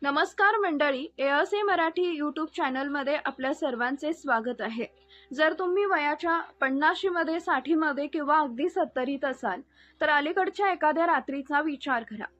नमस्कार मंडळी, एअसे मराठी यूट्यूब चॅनलमध्ये आपल्या सर्वांचे स्वागत आहे। जर तुम्ही वयाच्या 50 मध्ये 60 मध्ये किंवा अगदी 70 असाल तर अलीकडच्या एखाद्या रात्रीचा विचार करा।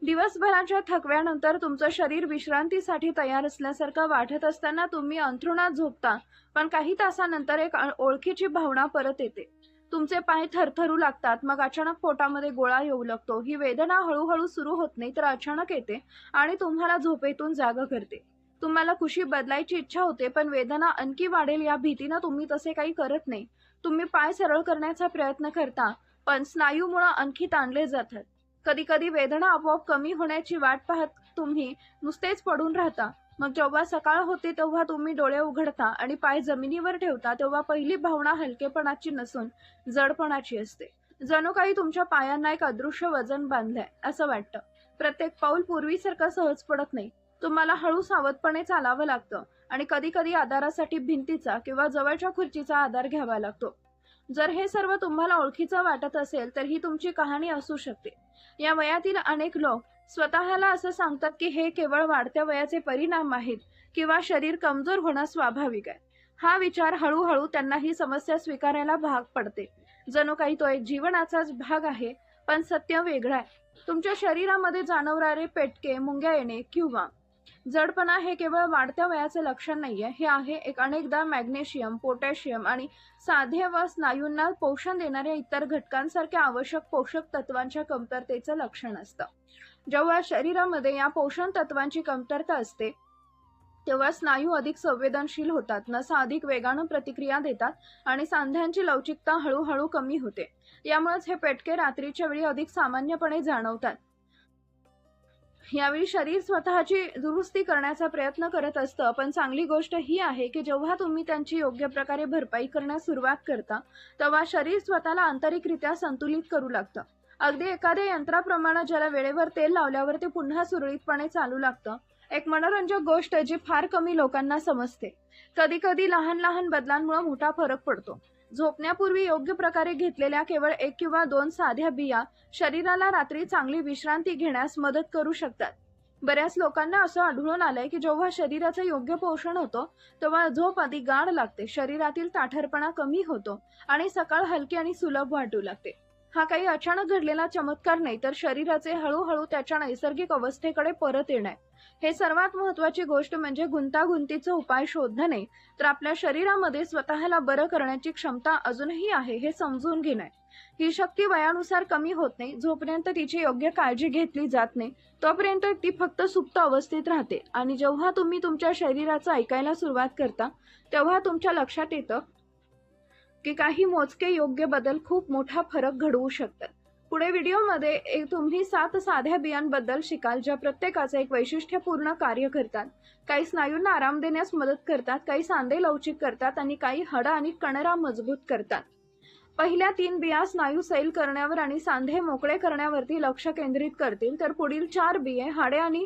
दिवसभराच्या थकव्यानंतर तुमचं शरीर विश्रांतीसाठी तयार असल्यासारखं वाटत असताना तुम्ही अंथरुणात झोपता, पण काही तासानंतर एक ओळखीची भावना परत येते। तुमचे पाय थरथरू लागतात, मग अचानक पोटामध्ये गोळा येऊ लागतो। ही वेदना हळूहळू सुरू होत नाही तर अचानक येते आणि तुम्हाला झोपेतून जाग करते। तुम्हाला कुशी बदलायची इच्छा होते, पण वेदना आणखी वाढेल या भीतीने तुम्ही तसे काही करत नाही। तुम्ही पाय सरळ करण्याचा प्रयत्न करता, पण स्नायूमुळे आणखी ताणले जातात। कधी कधी वेदना आपोआप कमी होण्याची वाट पाहत तुम्ही नुसतेच पडून राहता। मग जेव्हा सकाळ होते तेव्हा तुम्ही डोळे उघडता आणि पाय जमिनीवर ठेवता, तेव्हा पहिली भावना हलकेपणाची नसून जडपणाची असते। जणू काही तुमच्या पायांना एक अदृश्य वजन बांधलंय असं वाटतं। प्रत्येक पाऊल पूर्वीसारखं सहज पडत नाही। तुम्हाला हळू सावधपणे चालावं लागतं आणि कधी कधी आधारासाठी भिंतीचा किंवा जवळच्या खुर्चीचा आधार घ्यावा लागतो। जर हे सर्व तुम्हाला ओळखीचं वाटत असेल तर ही तुमची कहाणी असू शकते। या वयातील अनेक लोक स्वतःला असं सांगतात की हे केवळ वाढत्या वयाचे परिणाम आहेत किंवा शरीर कमजोर होणं स्वाभाविक आहे। हा विचार हळूहळू त्यांना ही समस्या स्वीकारायला भाग पडते, जणू काही तो एक जीवनाचाच भाग आहे। पण सत्य वेगळं आहे। तुमच्या शरीरामध्ये जाणवणारे पेटके, मुंग्या येणे किंवा जडपणा हे केवळ वाढत्या वयाचे लक्षण नाहीये, हे आहे एक अनेकदा मॅग्नेशियम, पोटॅशियम आणि साध्या व स्नायूंना पोषण देणाऱ्या इतर घटकांसारख्या आवश्यक पोषक तत्वांच्या कमतरतेचं लक्षण असतं। जेव्हा शरीरामध्ये या पोषण तत्वांची कमतरता असते तेव्हा स्नायू अधिक संवेदनशील होतात, नसा अधिक वेगाने प्रतिक्रिया देतात आणि सांध्यांची लवचिकता हळूहळू कमी होते। यामुळेच हे पेटके रात्रीच्या वेळी अधिक सामान्यपणे जाणवतात। यावेळी शरीर स्वतःची दुरुस्ती करण्याचा प्रयत्न करत असतं, पण चांगली गोष्ट ही आहे की जेव्हा तुम्ही त्यांची योग्य प्रकारे भरपाई करण्यास सुरुवात करता तेव्हा शरीर स्वतःला आंतरिकरित्या संतुलित करू लागतं। अगदी एखाद्या यंत्राप्रमाणे ज्याला वेळेवर तेल लावल्यावर ते पुन्हा सुरळीतपणे चालू लागतं। एक मनोरंजक गोष्ट जी फार कमी लोकांना समजते, कधी कधी लहान लहान बदलांमुळे मोठा फरक पडतो। झोपण्यापूर्वी योग्य प्रकारे घेतलेल्या केवळ 1 किंवा 2 साध्या बिया शरीराला रात्री चांगली विश्रांती घेण्यास मदत करू शकतात। बऱ्याच लोकांना असं आढळून आलंय की जेव्हा शरीराचं योग्य पोषण होतं तेव्हा झोप अधिक गाढ लागते, शरीरातील ताठरपणा कमी होतो आणि सकाळ हलकी आणि सुलभ वाटू लागते। हा काही अचानक घडलेला चमत्कार नाही, तर शरीराचे हळूहळू त्याच्या नैसर्गिक अवस्थेकडे परत येणे। हे सर्वात महत्त्वाची गोष्ट म्हणजे गुंतागुंतीचा उपाय शोधणं नाही, तर आपल्या शरीरामध्ये स्वतःला बरं करण्याची क्षमता अजूनही आहे हे समजून घेणे। ही शक्ती वयानुसार कमी होत नाही। जोपर्यंत तिची योग्य काळजी घेतली जात नाही तोपर्यंत ती फक्त सुप्त अवस्थेत राहते आणि जेव्हा तुम्ही तुमच्या शरीराचं ऐकायला सुरुवात करता तेव्हा तुमच्या लक्षात येतं की काही मोजके योग्य बदल खूप मोठा फरक घडवू शकतात। पुढे व्हिडिओमध्ये तुम्ही 7 साध्या बियांबद्दल शिकाल, ज्या प्रत्येकाचे एक वैशिष्ट्यपूर्ण कार्य करतात। काही स्नायूंना आराम देण्यास मदत करतात, काही सांधे लवचिक करतात आणि काही हाडं आणि कणरा मजबूत करतात। पहिल्या 3 बिया स्नायू सैल करण्यावर आणि सांधे मोकळे करण्यावरती लक्ष केंद्रित करतील, तर पुढील 4 बिये हाडे आणि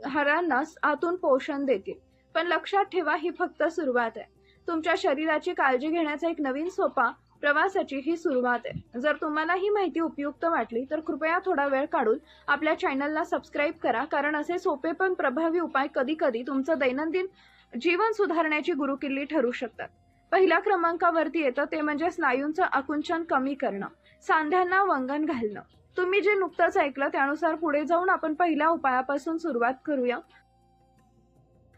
हाडांना आतून पोषण देतील। पण लक्षात ठेवा, ही फक्त सुरुवात आहे। तुमच्या शरीराची काळजी घेण्याचा एक नवीन सोपा प्रवासाची ही सुरुवात आहे। जर तुम्हाला ही माहिती उपयुक्त वाटली तर कृपया थोडा वेळ काढून आपल्या चॅनलला सबस्क्राईब करा, कारण असे सोपे पण प्रभावी उपाय कधी कधी तुमचं दैनंदिन जीवन सुधारण्याची गुरुकिल्ली ठरू शकतात। पहिल्या क्रमांकावरती येतं ते म्हणजे स्नायूंचं आकुंचन कमी करणं, सांध्यांना वंगण घालणं। तुम्ही जे नुकतंच ऐकलं त्यानुसार पुढे जाऊन आपण पहिल्या उपायापासून सुरुवात करूया।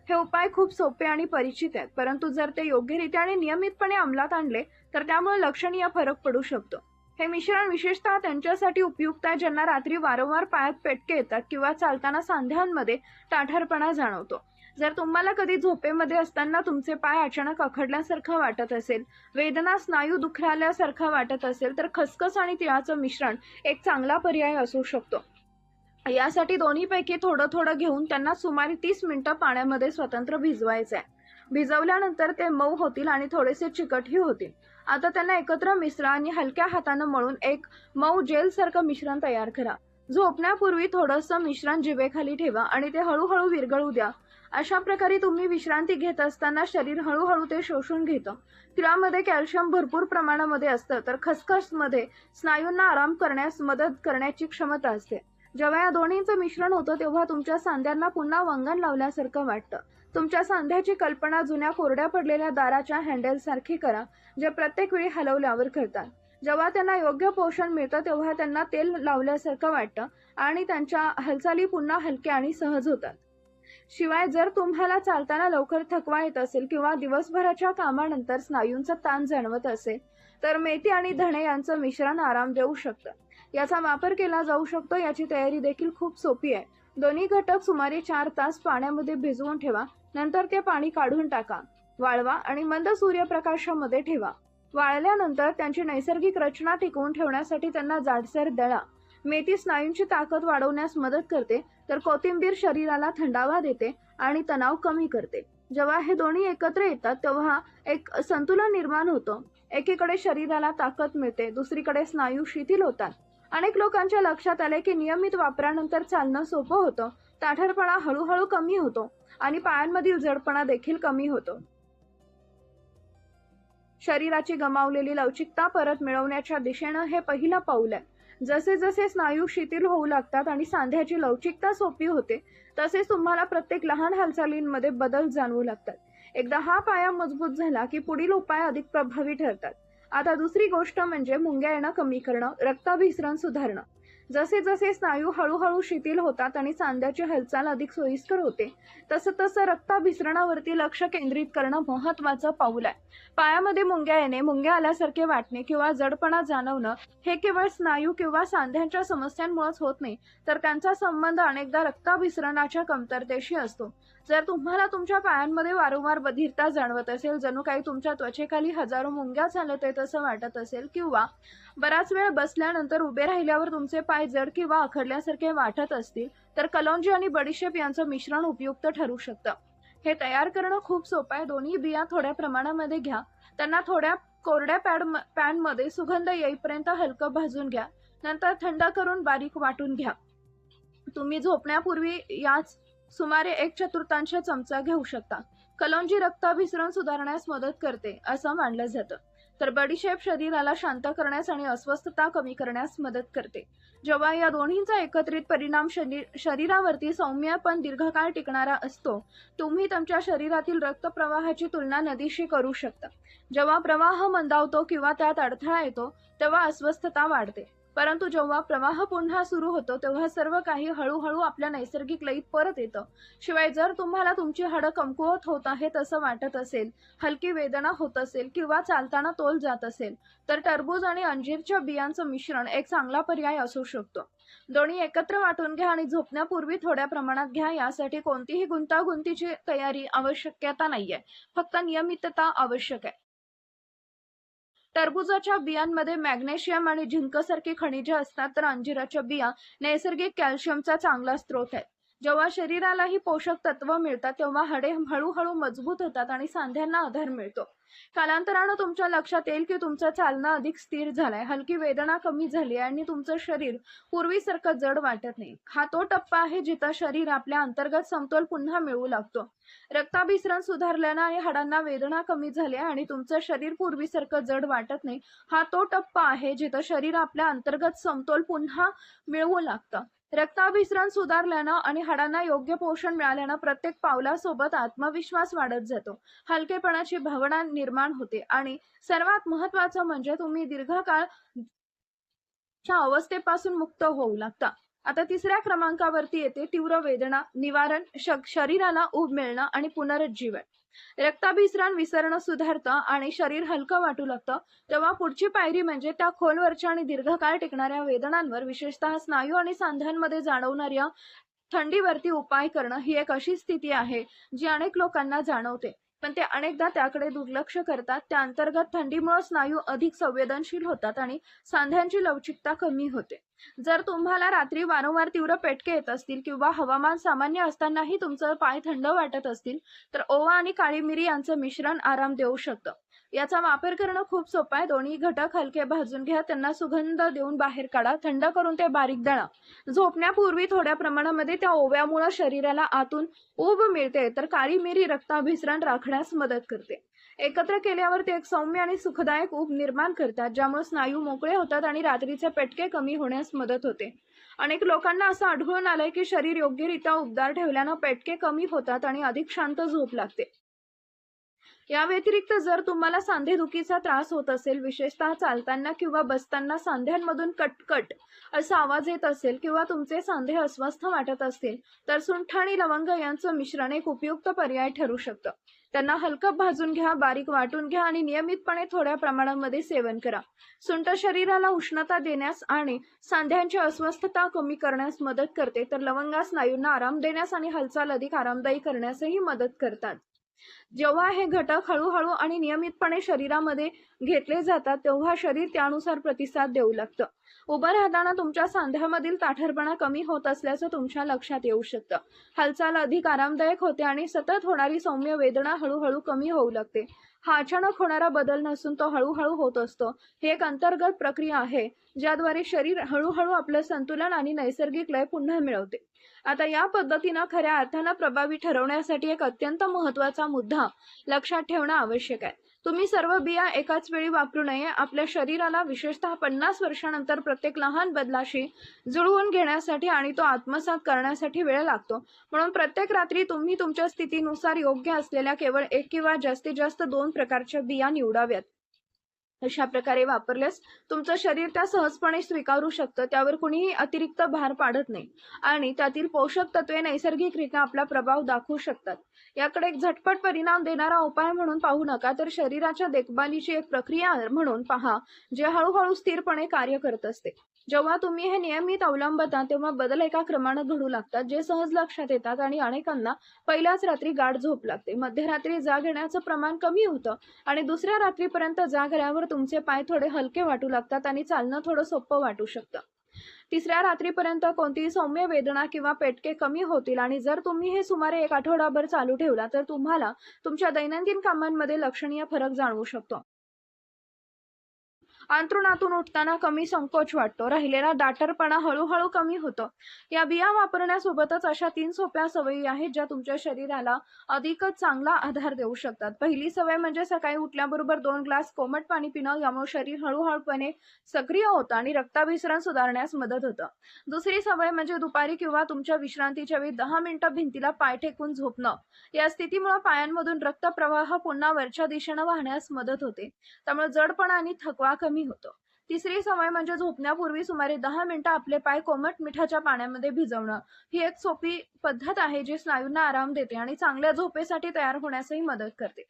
हे उपाय खूप सोपे आणि परिचित आहेत, परंतु जर ते योग्यरित्या आणि नियमितपणे अंमलात आणले तर त्यामुळे लक्षणीय फरक पडू शकतो। हे मिश्रण विशेषतः त्यांच्यासाठी उपयुक्त आहे ज्यांना रात्री वारंवार पायात पेटके येतात किंवा चालताना सांध्यांमध्ये ताठरपणा जाणवतो। जर तुम्हाला कधी झोपेमध्ये असताना तुमचे पाय अचानक अखडल्यासारखं वाटत असेल, वेदना स्नायू दुखल्यासारखं वाटत असेल, तर खसखस आणि तिळाचं मिश्रण एक चांगला पर्याय असू शकतो। यासाठी दोन्हीपैकी थोडं थोडं घेऊन त्यांना सुमारे 30 मिनिटं पाण्यामध्ये स्वतंत्र भिजवायचे आहे। भिजवल्यानंतर ते मऊ होतील आणि थोडेसे चिकटही होतील। आता त्यांना एकत्र मिसळा आणि हलक्या हाताने मळून एक मऊ जेल सारखं मिश्रण तयार करा। झोपण्यापूर्वी थोडंसं मिश्रण जिभेखाली ठेवा आणि ते हळूहळू विरघळू द्या। अशा प्रकारे तुम्ही विश्रांती घेत असताना शरीर हळूहळू ते शोषून घेतं। तिळामध्ये कॅल्शियम भरपूर प्रमाणामध्ये असतं, तर खसखसमध्ये स्नायूंना आराम करण्यास मदत करण्याची क्षमता असते। जेव्हा या दोन्हींचं मिश्रण होतं तेव्हा तुमच्या सांध्यांना पुन्हा वंगण लावल्यासारखं वाटतं. तुमच्या सांध्याची कल्पना जुन्या कोरड्या पडलेल्या दाराच्या हँडलसारखी करा, जे प्रत्येक वेळी हलवल्यावर करतात. जेव्हा त्यांना योग्य पोषण मिळतं तेव्हा त्यांना तेल लावल्यासारखं वाटतं आणि त्यांच्या हालचाली पुन्हा हलक्या आणि सहज होतात. शिवाय जर तुम्हाला चालताना लवकर थकवा येत असेल किंवा दिवसभराच्या कामानंतर स्नायूंचा ताण जाणवत असेल, तर मेथी आणि धणे यांचं मिश्रण आराम देऊ शकतं. याचा वापर केला जाऊ शकतो. याची तयारी देखील खूप सोपी आहे. दोन्ही घटक सुमारे 4 तास पाण्यामध्ये भिजवून ठेवा. नंतर ते पाणी काढून टाका, वाळवा आणि मंद सूर्यप्रकाशामध्ये ठेवा. वाळल्यानंतर त्यांची नैसर्गिक रचना टिकवून ठेवण्यासाठी त्यांना जाडसर दळा. मेथी स्नायूंची ताकद वाढवण्यास मदत करते, तर कोथिंबीर शरीराला थंडावा देते आणि तणाव कमी करते. जेव्हा हे दोन्ही एकत्र येतात तेव्हा एक संतुलन निर्माण होतं. एकीकडे शरीराला ताकद मिळते, दुसरीकडे स्नायू शिथिल होतात. अनेक लोकांच्या लक्षात आले की नियमित वापरानंतर चालणं सोपं होतं, ताठरपणा हळूहळू कमी होतो आणि पायांमधील जडपणा देखील कमी होतो. शरीराची गमावलेली लवचिकता परत मिळवण्याच्या दिशेनं हे पहिलं पाऊल आहे. जसे जसे स्नायू शिथिल होऊ लागतात आणि सांध्याची लवचिकता सोपी होते, तसेच तुम्हाला प्रत्येक लहान हालचालींमध्ये बदल जाणवू लागतात. एकदा हा पाया मजबूत झाला की पुढील उपाय अधिक प्रभावी ठरतात. आता दुसरी गोष्ट म्हणजे मुंग्या येणं कमी करणं, रक्ताभिसरण सुधारणं. जसे जसे स्नायू हळूहळू शिथिल होतात आणि सांध्याची हालचाल अधिक सोयीस्कर होते, तसं तसं रक्ताभिसरणावरती लक्ष केंद्रित करणं महत्त्वाचं पाऊल आहे. पायामध्ये मुंग्या येणे, मुंग्या आल्यासारखे वाटणे किंवा जडपणा जाणवणं हे केवळ स्नायू किंवा सांध्यांच्या समस्यांमुळेच होत नाही, तर त्यांचा संबंध अनेकदा रक्ताभिसरणाच्या कमतरतेशी असतो. जर तुम्हाला तुमच्या पायांमध्ये वारंवार बधिरता जाणवत असेल, जणू काही तुमच्या त्वचेखाली हजारो मुंग्या चालत आहेत असं वाटत असेल, किंवा बराच वेळ बसल्यानंतर उभे राहिल्यावर तुमचे पाय जड किंवा अखडल्यासारखे वाटत असतील, तर कलौंजी आणि बडीशेप यांचं मिश्रण उपयुक्त ठरू शकतं. हे तयार करणं खूप सोपं आहे. दोन्ही बिया थोड्या प्रमाणामध्ये घ्या. त्यांना थोड्या कोरड्या पॅनमध्ये सुगंध येईपर्यंत हलकं भाजून घ्या. नंतर थंड करून बारीक वाटून घ्या. तुम्ही झोपण्यापूर्वी याच सुमारे 1/4 चमचा घेऊ शकता. कलौंजी रक्ताभिसरण सुधारण्यास मदत करते असं मानलं जातं, तर बडीशेप शरीराला शांत करण्यास आणि अस्वस्थता कमी करण्यास मदत करते. जेव्हा या दोन्हींचा एकत्रित परिणाम शरीरावरती सौम्य पण दीर्घकाळ टिकणारा असतो, तुम्ही तुमच्या शरीरातील रक्तप्रवाहाची तुलना नदीशी करू शकता. जेव्हा प्रवाह मंदावतो किंवा त्यात अडथळा येतो तेव्हा अस्वस्थता वाढते, परंतु जेव्हा प्रवाह पुन्हा सुरू होतो तेव्हा सर्व काही हळूहळू आपल्या नैसर्गिक लयीत परत येतं. शिवाय जर तुम्हाला तुमची हाडं कमकुवत होत आहेत असं वाटत असेल, हलकी वेदना होत असेल किंवा चालताना तोल जात असेल, तर टरबूज आणि अंजीरच्या बियांचं मिश्रण एक चांगला पर्याय असू शकतो. दोन्ही एकत्र वाटून घ्या आणि झोपण्यापूर्वी थोड्या प्रमाणात घ्या. यासाठी कोणतीही गुंतागुंतीची तयारी आवश्यकता नाहीये, फक्त नियमितता आवश्यक आहे. टरबूजाच्या बियांमध्ये मॅग्नेशियम आणि झिंकसारखी खनिजे असतात, तर अंजिराच्या बिया नैसर्गिक कॅल्शियमचा चांगला स्रोत आहेत. जेव्हा शरीरालाही पोषक तत्व मिळतात तेव्हा हाडे हळूहळू मजबूत होतात आणि सांध्यांना आधार मिळतो. कालांतरानं तुमच्या लक्षात येईल की तुमचं चालणं अधिक स्थिर झालंय, हलकी वेदना कमी झाली आणि तुमचं शरीर पूर्वीसारखं जड वाटत नाही. हा तो टप्पा आहे जिथं शरीर आपल्या अंतर्गत समतोल पुन्हा मिळवू लागतो. रक्ताभिसरण सुधारल्यानं आणि हाडांना वेदना कमी झाल्या आणि तुमचं शरीर पूर्वीसारखं जड वाटत नाही. हा तो टप्पा आहे जिथं शरीर आपल्या अंतर्गत समतोल पुन्हा मिळवू लागतं. रक्ताभिसरण सुधारल्यानं आणि हाडांना योग्य पोषण मिळाल्यानं प्रत्येक पावलासोबत आत्मविश्वास वाढत जातो, हलकेपणाची भावना निर्माण होते आणि सर्वात महत्त्वाचं म्हणजे तुम्ही दीर्घकाळ अवस्थेपासून मुक्त होऊ लागता. आता तिसऱ्या क्रमांकावरती येते तीव्र वेदना निवारण, शरीराला ऊब मिळणं आणि पुनरुज्जीवन. रक्ताभिसरण विसरणं सुधारतं आणि शरीर हलकं वाटू लागतं. तेव्हा पुढची पायरी म्हणजे त्या खोलवरच्या आणि दीर्घकाळ टिकणाऱ्या वेदनांवर, विशेषतः स्नायू आणि सांध्यांमध्ये जाणवणाऱ्या थंडीवरती उपाय करणं. ही एक अशी स्थिती आहे जी अनेक लोकांना जाणवते, पण ते अनेकदा त्याकडे दुर्लक्ष करतात. त्या अंतर्गत थंडीमुळे स्नायू अधिक संवेदनशील होतात आणि सांध्यांची लवचिकता कमी होते. जर तुम्हाला रात्री वारंवार तीव्र पेटके येत असतील किंवा हवामान सामान्य असतानाही तुमचं पाय थंड वाटत असतील, तर ओवा आणि काळी मिरी यांचं मिश्रण आराम देऊ शकतं. याचा वापर करणं खूप सोपं आहे. दोन्ही घटक हलके भाजून घ्या, त्यांना सुगंध देऊन बाहेर काढा, थंड करून ते बारीक दळा. झोपण्यापूर्वी थोड्या प्रमाणामध्ये त्या ओव्यामुळे शरीराला आतून ऊब मिळते, तर काळी मिरी रक्ताभिसरण राखण्यास मदत करते. एकत्र केल्यावर ते एक सौम्य आणि सुखदायक ऊब निर्माण करतात, ज्यामुळे स्नायू मोकळे होतात आणि रात्रीचे पेटके कमी होण्यास मदत होते. अनेक लोकांना असं आढळून आलंय की शरीर योग्यरित्या उबदार ठेवल्यानं पेटके कमी होतात आणि अधिक शांत झोप लागते. या व्यतिरिक्त जर तुम्हाला सांधेदुखीचा त्रास होत असेल, विशेषतः चालताना किंवा बसताना सांध्यांमधून कटकट असा आवाज येत असेल किंवा तुमचे सांधे अस्वस्थ वाटत असतील, तर सुंठ आणि लवंग यांचं मिश्रण एक उपयुक्त पर्याय ठरू शकतं. त्यांना हलकं भाजून घ्या, बारीक वाटून घ्या आणि नियमितपणे थोड्या प्रमाणामध्ये सेवन करा. सुंठ शरीराला उष्णता देण्यास आणि सांध्यांची अस्वस्थता कमी करण्यास मदत करते, तर लवंगा स्नायूंना आराम देण्यास आणि हालचाल अधिक आरामदायी करण्यासही मदत करतात. जेव्हा हे घटक हळूहळू आणि नियमितपणे शरीरामध्ये घेतले जातात, तेव्हा शरीर त्यानुसार प्रतिसाद देऊ लागतं. उभं राहताना तुमच्या सांध्यामधील ताठरपणा कमी होत असल्याचं तुमच्या लक्षात येऊ शकतं. हालचाल अधिक आरामदायक होते आणि सतत होणारी सौम्य वेदना हळूहळू कमी होऊ लागते. हा अचानक होणारा बदल नसून तो हळूहळू होत असतो. ही एक अंतर्गत प्रक्रिया आहे, ज्याद्वारे शरीर हळूहळू आपलं संतुलन आणि नैसर्गिक लय पुन्हा मिळवते. आता या पद्धतीनं खऱ्या अर्थानं प्रभावी ठरवण्यासाठी एक अत्यंत महत्त्वाचा मुद्दा लक्षात ठेवणं आवश्यक आहे. तुम्ही सर्व बिया एकाच वेळी वापरू नये. आपल्या शरीराला विशेषतः 50 वर्षानंतर प्रत्येक लहान बदलाशी जुळवून घेण्यासाठी आणि तो आत्मसात करण्यासाठी वेळ लागतो. म्हणून प्रत्येक रात्री तुम्ही तुमच्या स्थितीनुसार योग्य असलेल्या केवळ 1 किंवा जास्तीत जास्त 2 प्रकारच्या बिया निवडाव्यात. अशा प्रकारे वापरल्यास तुमचं शरीर त्या सहजपणे स्वीकारू शकतं. त्यावर कुणीही अतिरिक्त भार पाडत नाही आणि त्यातील पोषक तत्वे नैसर्गिकरित्या आपला प्रभाव दाखवू शकतात. याकडे एक झटपट परिणाम देणारा उपाय म्हणून पाहू नका, तर शरीराच्या देखभालीची एक प्रक्रिया म्हणून पहा, जे हळूहळू स्थिरपणे कार्य करत असते. जेव्हा तुम्ही हे नियमित अवलंबता, तेव्हा बदल एका क्रमानं घडू लागतात, जे सहज लक्षात येतात आणि अनेकांना पहिल्याच रात्री गाढ झोप लागते. मध्यरात्री जाग येण्याचं प्रमाण कमी होतं आणि दुसऱ्या रात्रीपर्यंत जाग आल्यावर तुमचे पाय थोडे हलके वाटू लागतात आणि चालणं थोडं सोपं वाटू शकतं. तिसऱ्या रात्रीपर्यंत कोणतीही सौम्य वेदना किंवा पेटके कमी होतील आणि जर तुम्ही हे सुमारे 1 आठवडाभर चालू ठेवला, तर तुम्हाला तुमच्या दैनंदिन कामांमध्ये लक्षणीय फरक जाणवू शकतो. अंथरुणातून उठताना कमी संकोच वाटतो. राहिलेला दाटरपणा हळूहळू कमी होतो. या बिया वापरण्यासोबतच अशा 3 सोप्या सवयी आहेत, ज्या तुमच्या शरीराला अधिकच चांगला आधार देऊ शकतात. पहिली सवय म्हणजे सकाळी उठल्याबरोबर 2 ग्लास कोमट पाणी पिणं. यामुळे शरीर हळूहळूपणे सक्रिय होतं आणि रक्ताभिसरण सुधारण्यास मदत होतं. दुसरी सवय म्हणजे दुपारी किंवा तुमच्या विश्रांतीच्या वेळी 10 मिनिटं भिंतीला पाय टेकून झोपणं. या स्थितीमुळे पायांमधून रक्तप्रवाह पुन्हा वरच्या दिशेनं वाहण्यास मदत होते. त्यामुळे जडपणा आणि थकवा कमी होतो. तिसरी सवय म्हणजे झोपण्यापूर्वी सुमारे 10 मिनिटं आपले पाय कोमट मिठाच्या पाण्यामध्ये भिजवणं. ही एक सोपी पद्धत आहे, जी स्नायूंना आराम देते आणि चांगल्या झोपेसाठी तयार होण्यासही मदत करते.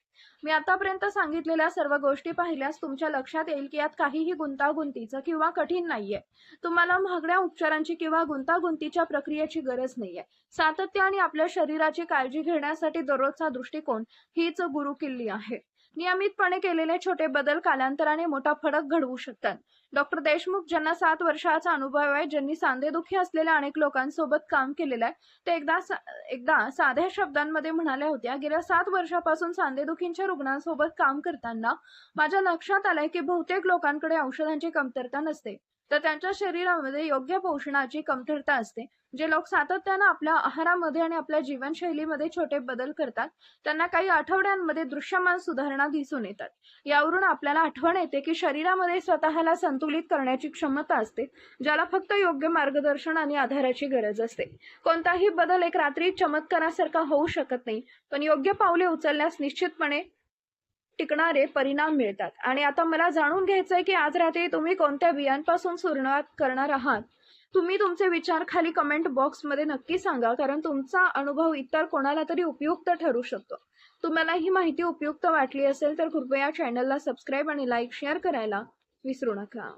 मी आतापर्यंत सांगितलेल्या सर्व गोष्टी पाहिल्यास तुमच्या लक्षात येईल की यात काहीही गुंतागुंतीचं किंवा कठीण नाहीये. तुम्हाला महागड्या उपचारांची किंवा गुंतागुंतीच्या प्रक्रियेची गरज नाहीये. सातत्य आणि आपल्या शरीराची काळजी घेण्यासाठी दररोजचा दृष्टिकोन हीच गुरुकिल्ली आहे. नियमितपणे केलेले छोटे बदल कालांतराने मोठा फरक घडवू शकतात. डॉक्टर देशमुख, ज्यांना 7 वर्षाचा अनुभव आहे, ज्यांनी सांधेदुखी असलेल्या अनेक लोकांसोबत काम केलेलं आहे, ते एकदा साध्या शब्दांमध्ये म्हणाल्या होत्या, गेल्या 7 वर्षापासून सांधेदुखीच्या रुग्णांसोबत काम करताना माझ्या लक्षात आलंय की बहुतेक लोकांकडे औषधांची कमतरता नसते, तर त्यांच्या शरीरामध्ये योग्य पोषणाची कमतरता असते. जे लोक सातत्यानं आपल्या आहारामध्ये आणि आपल्या जीवनशैलीमध्ये छोटे बदल करतात, त्यांना काही आठवड्यांमध्ये दृश्यमान सुधारणा दिसून येतात. यावरून आपल्याला आठवण येते की शरीरामध्ये स्वतःला संतुलित करण्याची क्षमता असते, ज्याला फक्त योग्य मार्गदर्शन आणि आधाराची गरज असते. कोणताही बदल एक रात्री चमत्कारासारखा होऊ शकत नाही, पण योग्य पावले उचलल्यास निश्चितपणे टिकणारे परिणाम मिळतात. आणि आता मला जाणून घ्यायचंय की आज रात्री तुम्ही कोणत्या बियांपासून सुरुवात करणार आहात. तुम्ही तुमचे विचार खाली कमेंट बॉक्समध्ये नक्की सांगा, कारण तुमचा अनुभव इतर कोणाला तरी उपयुक्त ठरू शकतो. तुम्हाला ही माहिती उपयुक्त वाटली असेल तर कृपया चॅनलला सबस्क्राईब आणि लाईक शेअर करायला विसरू नका.